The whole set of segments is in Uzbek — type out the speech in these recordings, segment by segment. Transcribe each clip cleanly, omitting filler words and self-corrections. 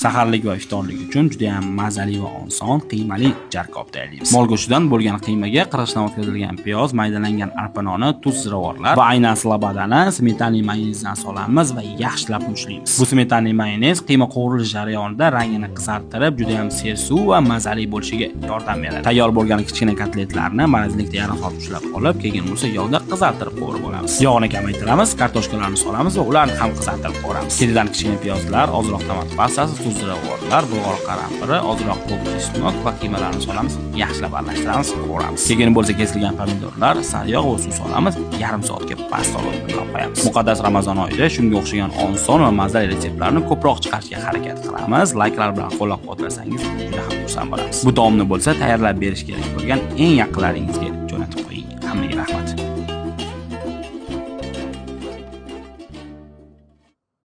Saharlik va iftorlik uchun juda ham mazali va oson qiymali jarkob tayyorlaymiz. Mol go'shtidan bo'lgan qiymaga qirg'ichdan o'tkazilgan piyoz, maydalangan arpa noni, tuz, ziravorlar va aynan slobodani smetanali mayonezdan solamiz va yaxshilab mushlaymiz. Bu smetanali mayonez qiyma qovurilish jarayonida rangini qizartirib, juda ham sersuv va mazali bo'lishiga yordam beradi. Tayyor bo'lgan kichkina kotletlarni marazlikda yarim soat ushlab qolib, keyin bo'lsa yog'da qizartirib qovurib olamiz. Yog'ni kamaytiramiz, kartoshkalarni solamiz va ularni ham qizartirib qovuramiz. Ketidan kichkina piyozlar, ozroq tomat pastasi, ziravorlar, bulg'or qarampiri, ozroq to'q chesnok va qiymalarni solamiz, yaxshilab aralashtiramiz, qovuramiz. Keyin bo'lsa kesilgan pomidorlar, sariyog' va suv solamiz, yarim soatga past olovga qo'yamiz. Muqaddas Ramazon oyida shunga o'xshagan oson va mazali retseptlarni ko'proq chiqarishga harakat qilamiz. Layklar bilan qo'llab-quvvatlasangiz juda ham xursand bo'lamiz. Bu taomni bo'lsa tayyorlab berish kerak bo'lgan eng yaqinlaringizga jo'natib qo'ying. Hammaga rahmat.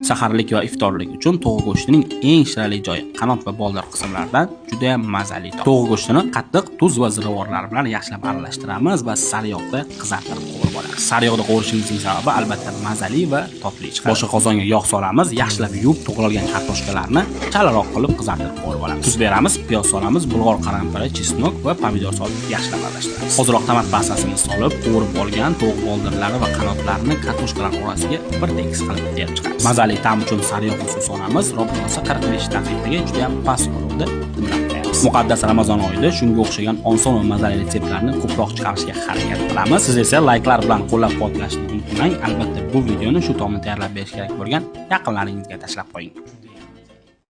Saharlik va iftorlik uchun to'g'ri go'shtining eng shirali joyi qanot va boldir qismlaridan juda ham mazali taom. To'g'ri go'shtini qattiq tuz va ziravorlar bilan yaxshilab aralashtiramiz va sariyog'da qizartirib qovurib olamiz. Sariyog'da qovurishimizning sababi albatta mazali va totli chiqadi. Boshqa qozonga yog' solamiz, yaxshilab yuvib to'g'ralgan kartoshkalarni chalaroq qilib qizartirib qovurib olamiz. Tuz beramiz, piyoz solamiz, bulg'or qarampiri, chesnok va pomidor solib yaxshilab aralashtiramiz. Ozroq tomat pastasini solib, qovurib olgan to'g'ri boldirlari va qanotlarni kartoshkalar orasiga bir tekis qilib terib chiqamiz. Mazali ta'm uchun sariyog' va suv solamiz, ro'brosa 45 daqiqaga juda ham past olovda dimlatamiz. Muqaddas Ramazon oyida shunga o'xshagan oson va mazali retseptlarni ko'proq chiqarishga harakat qilamiz. Siz esa layklar bilan qo'llab-quvvatlashni unutmang. Albatta bu videoni shu taomni tayyorlab berish kerak bo'lgan yaqinlaringizga tashlab qo'ying.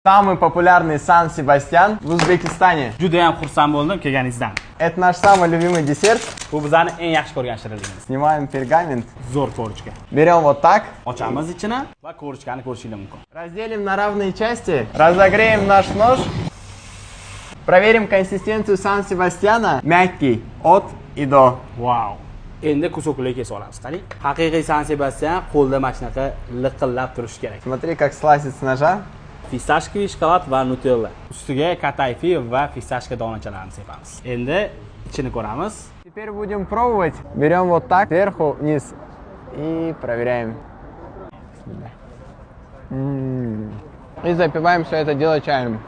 Самый популярный Сан-Себастьян в Узбекистане. Juda ham xursand bo'ldim kelganingizdan. Это наш самый любимый десерт. Bu bizning eng yaxshi ko'rgan shirinligimiz. Снимаем пергамент. Zo'r ko'rishga. Берем вот так. Ochamiz ichini va ko'rishgani ko'rishingiz mumkin. Разделим на равные части. Разогреем наш нож. Проверим консистенцию Сан-Себастьяна. Мягкий от и до. Wow. Endi kusoklarga kesib olamiz. Qarang. Haqiqiy San-Sebastьян qo'lda mana shunaqa liqillab turishi kerak. Смотри, как слазит с ножа. Fistashkiy shokolad va nutella. Ustiga katayfi va fistashka donachalarini sepamiz. Endi ichini ko'ramiz. Теперь будем пробовать. Берем вот так, сверху вниз и проверяем. И запиваем все это дело чаем.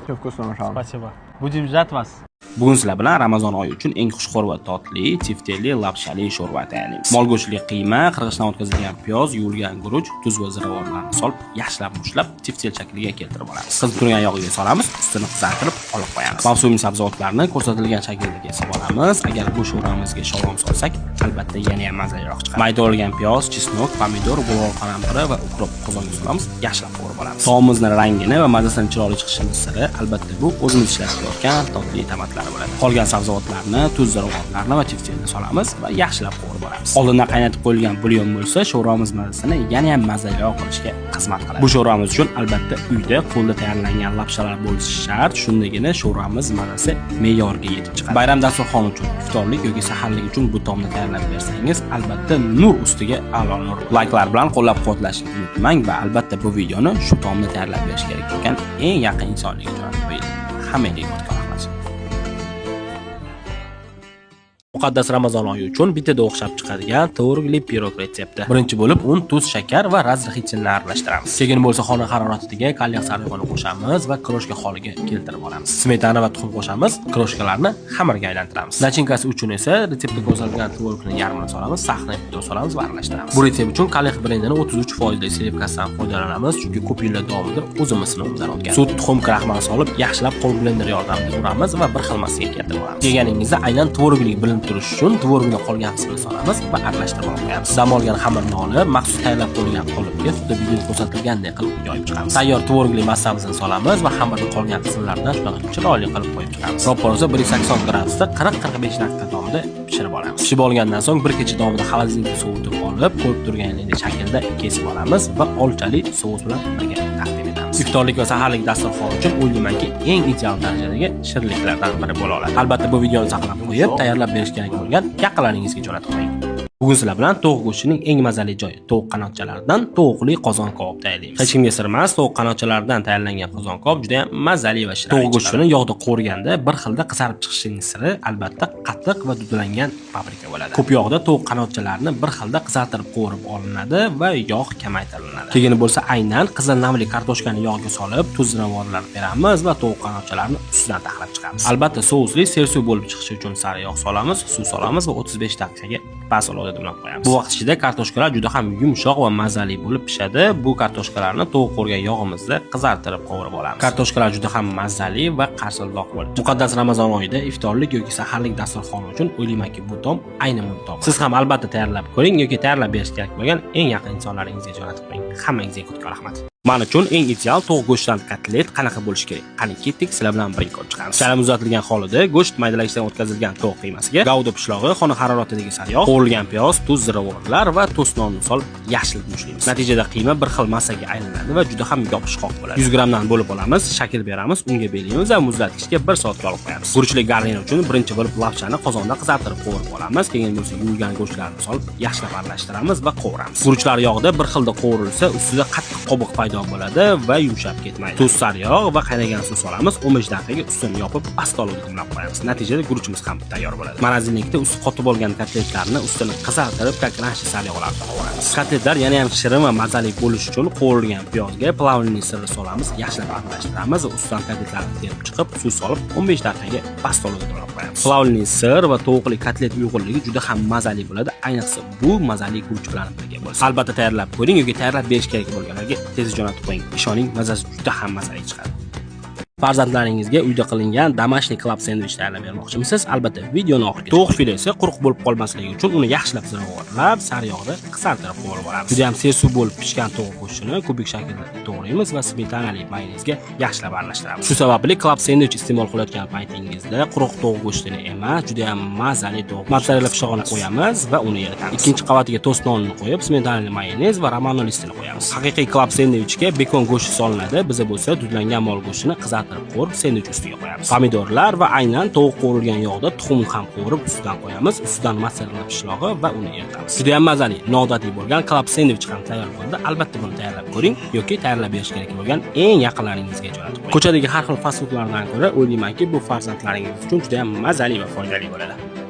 Все вкусно, Маша. Спасибо. Будем ждать вас. Bugun sizlar bilan Ramazon oyi uchun eng xushxo'r va totli, tiftelli, lapshali sho'rva tayyorlaymiz. Mol go'shtli qiyma, qirg'ichdan o'tkazilgan piyoz, yuvilgan guruch, tuz va ziravorlarni solib, yaxshilab mushlab, tiftel shakliga keltirib olamiz. Qizib turgan yog'iga solamiz, ustini qizartirib olib qo'yamiz. Mavsumiy sabzavotlarni ko'rsatilgan shaklda kesib olamiz. Agar bu sho'rvamizga sholg'om solsak, albatta yana ham mazaliroq chiqadi. Mayda o'rgan piyoz, chesnok, pomidor, bulg'or qarampiri va ukrop qozonga solamiz, yaxshilab qovurib olamiz. Taomimizning rangini va mazasining chiroyli chiqishining siri albatta bu o'zimiz ishlab chiqargan totli tomatlar bo'ladi. Qolgan sabzavotlarni, tuz, ziravorlarni va chiftelni solamiz va yaxshilab qovurib olamiz. Oldindan qaynatib qo'yilgan bulyon bo'lsa, sho'rvamiz mazasini yana ham mazaliroq qilishga xizmat qiladi. Bu sho'rvamiz uchun albatta uyda qo'lda tayyorlangan lapshalar bo'lishi shart. Shundagina sho'rvamiz mazasi me'yorga yetib chiqadi. Bayram dasturxoni uchun, iftorlik yoki saharlik uchun bu taomni tayyorlab bersangiz, albatta nur ustiga a'lo nur. Layklar bilan qo'llab-quvvatlashni unutmang va albatta bu videoni shu taomni tayyorlab berish kerak bo'lgan eng yaqin insonlarga jo'natib qo'ying. Hammaga rahmat. Muqaddas Ramazon oyi uchun bitada o'xshab chiqadigan tvorogli pirog retsepti. Birinchi bo'lib un, tuz, shakar va razrixichinni aralashtiramiz. Keyin bo'lsa xona haroratiga kalyak sariyog'ini qo'shamiz va kroshka holiga keltirib olamiz. Smetana va tuxum qo'shamiz, kroshkalarni xamirga aylantiramiz. Nachinkasi uchun esa retseptda ko'rsatilgan tvorogning yarmini solamiz, saxna ipni solamiz va aralashtiramiz. Bu retsept uchun kalyak brendining 33% selevkasidan foydalanamiz, chunki ko'p yillar davomida o'zimiz sinovdan o'tgan. Sut, tuxum, kraxmal solib, yaxshilab qo'l blender yordamida uramiz va bir xil massaga keltirib olamiz. Yeganingizda aynan tvoroglik bilinib turish uchun tvorogning qolgan qismini solamiz va aralashtirib qo'yamiz. Dam olgan xamirni olib, maxsus tayyorlab qo'yilgan qolipga xuddi videoda ko'rsatilgandek qilib yoyib chiqamiz. Tayyor tvorogli massamizni solamiz va xamirning qolgan qismlaridan shunaqa chiroyli qilib qo'yib chiqamiz. Ro'porosa 180 gradusda 40-45 daqiqa davomida pishirib olamiz. Pishib olgandan so'ng bir kecha davomida xolodilnikda sovutib olib, ko'rib turganingizdek shaklda kesib olamiz va olchali sous bilan birga taqdim etamiz. Iftorlik va saharlik dasturxoni uchun o'ylaymanki eng ideal darajadagi shirinliklardan biri bo'la oladi. Albatta bu videoni saqlab qo'yib, tayyorlab berish kerak bo'lgan yaqinlaringizga jo'natib qo'ying. Bugun sizlar bilan tovuq go'shtining eng mazali joyi tovuq qanotchalaridan tovuqli qozon kabob tayyorlaymiz. Hech kimga sir emas, tovuq qanotchalaridan tayyorlangan qozon kabob juda ham mazali va shirin. Tovuq go'shtini yog'da qo'rganda bir xilda qizarib chiqishining siri albatta qattiq va dudlangan paprika bo'ladi. Ko'p yog'da tovuq qanotchalarini bir xilda qizartirib qo'rib olinadi va yog' kamaytiriladi. Keyin bo'lsa aynan qizil navli kartoshkani yog'ga solib, tuz ziravorlar beramiz va tovuq qanotchalarini ustidan taxlab chiqamiz. Albatta sousli sersuv bo'lib chiqishi uchun sari yog' solamiz, suv solamiz va 35 daqiqaga pas oladi deb qo'yamiz. Bu vaqt ichida kartoshkalar juda ham yumshoq va mazali bo'lib pishadi. Bu kartoshkalarni tovuq qo'rgan yog'imizda qizartirib qovurib olamiz. Kartoshkalar juda ham mazali va qarsildoq bo'ladi. Muqaddas Ramazon oyida iftorlik yoki saharlik dasturxoni uchun o'ylaymanki bu taom ayni muntop. Siz ham albatta tayyorlab ko'ring yoki tayyorlab berish kerak bo'lgan eng yaqin insonlaringizga jo'natib qo'ying. Hammangizga ko'p rahmat. Men uchun eng ideal tovuq go'shtdan kotlet qanaqa bo'lishi kerak? Qani ketdik, sizlar bilan birga ko'rib chiqamiz. Shalam uzatilgan holida go'sht maydalashdan o'tkazilgan tovuq qiymasiga gavda pishlog'i, xona haroratidagi sariyog', qovurilgan piyoz, tuz, ziravorlar va to'st nonni solib yaxshilab mushlaymiz. Natijada qiyma bir xil massaga aylanadi va juda ham yopishqoq bo'ladi. 100 grammdan bo'lib olamiz, shakl beramiz, unga belaymiz va muzlatgichga 1 soatga olib qo'yamiz. Guruchli garnir uchun birinchi bo'lib lapchani qozonda qizartirib qovurib olamiz. Keyin bo'lsa yuvilgan go'shtlarni solib yaxshilab aralashtiramiz va qovuramiz. Guruchlar yog'da bir xilda qovurilsa, ustida qattiq qobiq paydo bo'ladi va yumshab ketmaydi. Tuz, sariyog' va qaynagan suv solamiz. 15 daqiqaga ustini yopib, past oluvga dimlab qo'yamiz. Natijada guruchimiz ham tayyor bo'ladi. Marazinlikda usti qotib bo'lgan kotletlarni ustini qizartirib, kakranchi sariyog'larni qovuramiz. Kotletlar yana ham shirin va mazali bo'lishi uchun qovurilgan piyozga plavlning sirini solamiz, yaxshilab aralashtiramiz va ustidan kotletlarni terib chiqib, suv solib 15 daqiqaga past oluvga dimlab qo'yamiz. Plavlning sir va tovuqli kotlet uyg'unligi juda ham mazali bo'ladi. Ayniqsa bu mazali guruch bilan birga bo'lsa. Albatta tayyorlab ko'ring yoki tayyorlab berish kerak bo'lganlarga tez jo'natib qo'ying. Ishoning, mazasi juda ham mazali chiqadi. Farzandlaringizga uyda qilingan domashniy klab sendvich tayyorlab bermoqchimisiz? Albatta videoni oxiriga. Tovuq filesi quruq bo'lib qolmasligi uchun uni yaxshilab ziravorlab, sariyog'da qisartirib qovurib olamiz. Juda ham sersuv bo'lib pishgan tovuq go'shtini kubik shaklda to'g'raymiz va smetanali mayonezga yaxshilab aralashtiramiz. Shu sababli klab sendvich iste'mol qilayotgan paytingizda quruq tovuq go'shtini emas, juda ham mazali tovuq mozzarella pishog'ini qo'yamiz va uni eritamiz. Ikkinchi qavatiga to'st nonni qo'yib, smetanali mayonez va romano listini qo'yamiz. Haqiqiy klab sendvichga bekon go'shti solinadi. Bizda bo'lsa dudlangan mol go'shtini qizartirib qo'rib sendvich ustiga qo'yamiz. Pomidorlar va aynan tovuq qovurilgan yog'da tuxumni ham qovurib ustidan qo'yamiz. Ustidan mozzarella pishlog'i va uni eritamiz. Juda ham mazali, noodatiy bo'lgan klab sendvich ham tayyor bo'ldi. Albatta buni tayyorlab ko'ring yoki tayyorlab berish kerak bo'lgan eng yaqinlaringizga jo'natib qo'ying. Ko'chadagi har xil fast foodlardan ko'ra o'ylaymanki bu farzandlaringiz uchun juda ham mazali va foydali bo'ladi.